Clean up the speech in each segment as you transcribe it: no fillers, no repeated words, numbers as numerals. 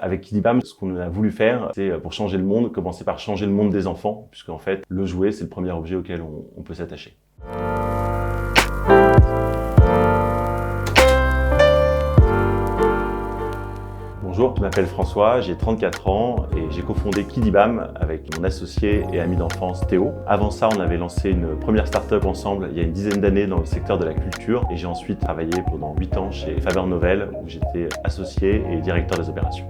Avec Kidibam, ce qu'on a voulu faire, c'est pour changer le monde, commencer par changer le monde des enfants, puisque en fait, le jouet, c'est le premier objet auquel on peut s'attacher. Bonjour, je m'appelle François, j'ai 34 ans et j'ai cofondé Kidibam avec mon associé et ami d'enfance Théo. Avant ça, on avait lancé une première start-up ensemble il y a une dizaine d'années dans le secteur de la culture et j'ai ensuite travaillé pendant 8 ans chez Faber Novel où j'étais associé et directeur des opérations.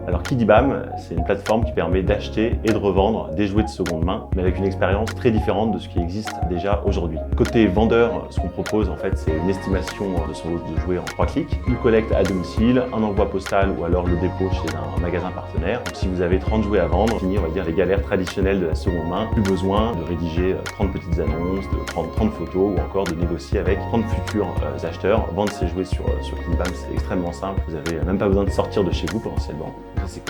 Alors Kidibam, c'est une plateforme qui permet d'acheter et de revendre des jouets de seconde main, mais avec une expérience très différente de ce qui existe déjà aujourd'hui. Côté vendeur, ce qu'on propose en fait, c'est une estimation de son lot de jouets en 3 clics, une collecte à domicile, un envoi postal ou alors le dépôt chez un magasin partenaire. Donc, si vous avez 30 jouets à vendre, fini on va dire les galères traditionnelles de la seconde main, plus besoin de rédiger 30 petites annonces, de prendre 30 photos ou encore de négocier avec 30 futurs acheteurs. Vendre ces jouets sur Kidibam, c'est extrêmement simple, vous n'avez même pas besoin de sortir de chez vous potentiellement. C'est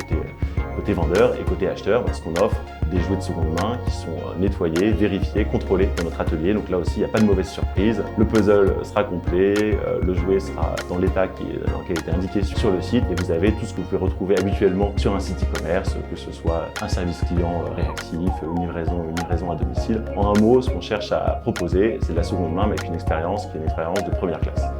côté vendeur et côté acheteur, parce qu'on offre des jouets de seconde main qui sont nettoyés, vérifiés, contrôlés dans notre atelier. Donc là aussi, il n'y a pas de mauvaise surprise. Le puzzle sera complet, le jouet sera dans l'état dans lequel il était indiqué sur le site et vous avez tout ce que vous pouvez retrouver habituellement sur un site e-commerce, que ce soit un service client réactif, une livraison à domicile. En un mot, ce qu'on cherche à proposer, c'est de la seconde main, mais avec une expérience qui est une expérience de première classe.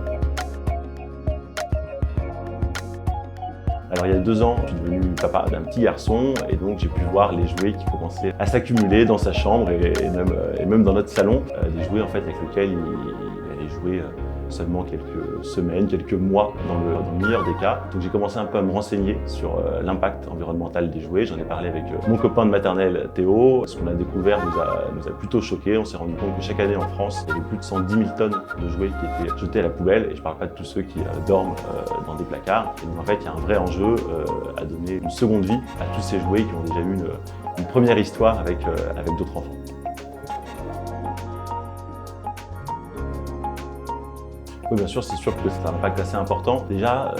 Alors il y a 2 ans, je suis devenu papa d'un petit garçon et donc j'ai pu voir les jouets qui commençaient à s'accumuler dans sa chambre et même dans notre salon. Des jouets en fait avec lesquels il allait jouer seulement quelques semaines, quelques mois dans le meilleur des cas. Donc j'ai commencé un peu à me renseigner sur l'impact environnemental des jouets. J'en ai parlé avec mon copain de maternelle Théo. Ce qu'on a découvert nous a plutôt choqué. On s'est rendu compte que chaque année en France, il y avait plus de 110 000 tonnes de jouets qui étaient jetés à la poubelle. Et je ne parle pas de tous ceux qui dorment dans des placards. Et donc en fait, il y a un vrai enjeu à donner une seconde vie à tous ces jouets qui ont déjà eu une première histoire avec d'autres enfants. Oui, bien sûr, c'est sûr que c'est un impact assez important. Déjà,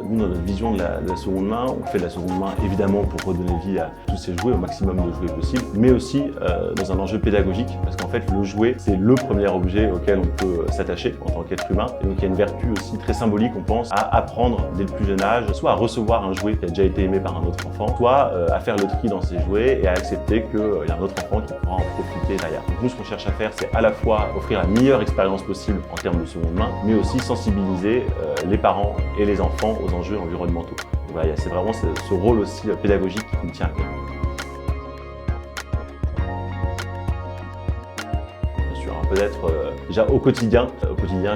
nous, dans notre vision de la seconde main, on fait de la seconde main évidemment pour redonner vie à tous ces jouets, au maximum de jouets possible, mais aussi dans un enjeu pédagogique, parce qu'en fait, le jouet, c'est le premier objet auquel on peut s'attacher en tant qu'être humain. Et donc, il y a une vertu aussi très symbolique, on pense, à apprendre dès le plus jeune âge, soit à recevoir un jouet qui a déjà été aimé par un autre enfant, soit à faire le tri dans ses jouets et à accepter qu'il y a un autre enfant qui pourra en profiter derrière. Donc, nous, ce qu'on cherche à faire, c'est à la fois offrir la meilleure expérience possible en termes de seconde main, mais aussi sensibiliser les parents et les enfants aux enjeux environnementaux. Donc voilà, c'est vraiment ce rôle aussi pédagogique qui me tient à cœur. Bien sûr, peut-être déjà au quotidien,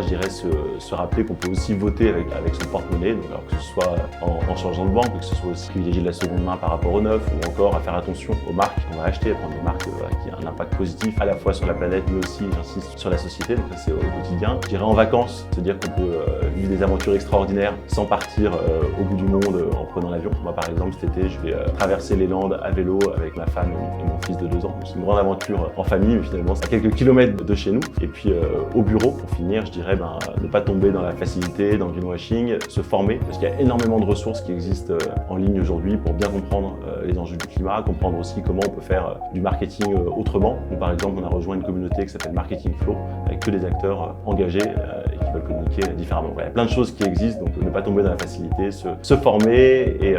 je dirais se rappeler qu'on peut aussi voter avec son porte-monnaie, donc alors que ce soit en changeant de banque, que ce soit aussi privilégier de la seconde main par rapport au neuf, ou encore à faire attention aux marques qu'on va acheter, à prendre des marques qui ont un impact positif à la fois sur la planète, mais aussi, j'insiste, sur la société. Donc ça c'est au quotidien. Je dirais en vacances, se dire qu'on peut vivre des aventures extraordinaires sans partir au bout du monde en prenant l'avion. Moi par exemple cet été, je vais traverser les Landes à vélo avec ma femme et mon fils de 2 ans. C'est une grande aventure en famille, mais finalement c'est à quelques kilomètres de chez nous. Et puis au bureau, pour finir, je dirais ne pas tomber dans la facilité, dans le greenwashing, se former, parce qu'il y a énormément de ressources qui existent en ligne aujourd'hui pour bien comprendre les enjeux du climat, comprendre aussi comment on peut faire du marketing autrement. Donc, par exemple, on a rejoint une communauté qui s'appelle Marketing Flow, avec que des acteurs engagés et qui veulent communiquer différemment. Voilà, il y a plein de choses qui existent, donc ne pas tomber dans la facilité, se former et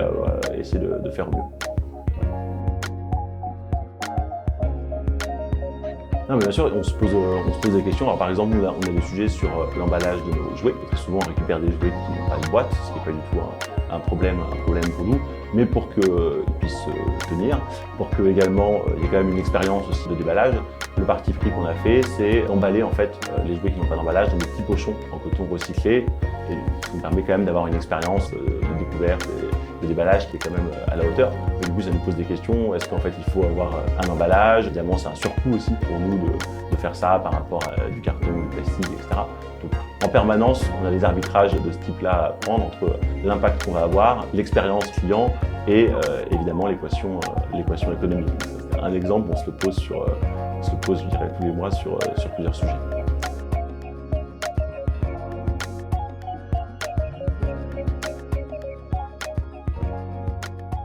essayer de faire mieux. Non, mais bien sûr, on se pose des questions. Alors, par exemple, nous, on a des sujets sur l'emballage de nos jouets. Très souvent, on récupère des jouets qui n'ont pas de boîte, ce qui n'est pas du tout un problème pour nous. Mais pour qu'ils puissent tenir, pour que également il y ait quand même une expérience aussi de déballage, le parti pris qu'on a fait, c'est d'emballer en fait les jouets qui n'ont pas d'emballage dans des petits pochons en coton recyclé, et ce qui nous permet quand même d'avoir une expérience de découverte et de déballage qui est quand même à la hauteur. Et du coup, ça nous pose des questions. Est-ce qu'en fait, il faut avoir un emballage? Évidemment, c'est un surcoût aussi pour nous de faire ça par rapport à du carton, du plastique, etc. Donc, en permanence, on a des arbitrages de ce type-là à prendre entre l'impact qu'on va avoir, l'expérience client et évidemment l'équation économique. Un exemple, on se le pose, je dirais, tous les mois sur plusieurs sujets.